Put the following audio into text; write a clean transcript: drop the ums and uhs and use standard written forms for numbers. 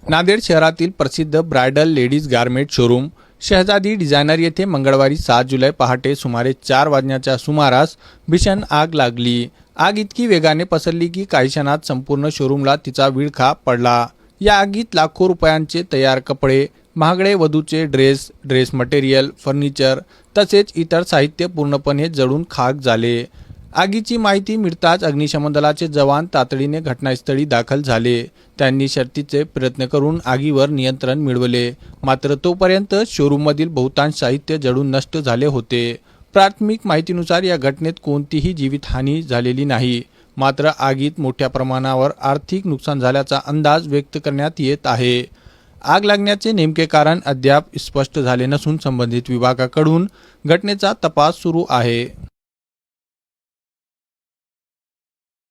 नांदेड शहरातील प्रसिद्ध bridal ladies garment showroom शहजादी designer येथे मंगळवारी 7 जुलै पहाटे सुमारे 4 वाजण्याच्या सुमारास भीषण आग लागली। आग इतकी वेगाने पसरली की काही क्षणात संपूर्ण शोरूमला तिचा विळखा पडला। या आगीत लाखो रुपयांचे तयार कपडे, महागडे वधूचे ड्रेस मटेरियल, फर्निचर तसेच इतर साहित्य पूर्णपणे जळून खाक झाले। आगीची माहिती मिळताच अग्निशमन दलाचे जवान तातडीने घटनास्थळी दाखल झाले। त्यांनी शर्थीचे प्रयत्न करून आगीवर नियंत्रण मिळवले, मात्र तोपर्यंत शोरूममधील बहुतांश साहित्य जळून नष्ट झाले होते। प्राथमिक माहितीनुसार या घटनेत कोणतीही जीवितहानी झालेली नाही, मात्र आगीत मोठ्या प्रमाणावर आर्थिक नुकसान झाल्याचा अंदाज व्यक्त करण्यात येत आहे। आग लागण्याचे नेमके कारण अद्याप स्पष्ट झाले नसून संबंधित विभागाकडून घटनेचा तपास सुरू आहे।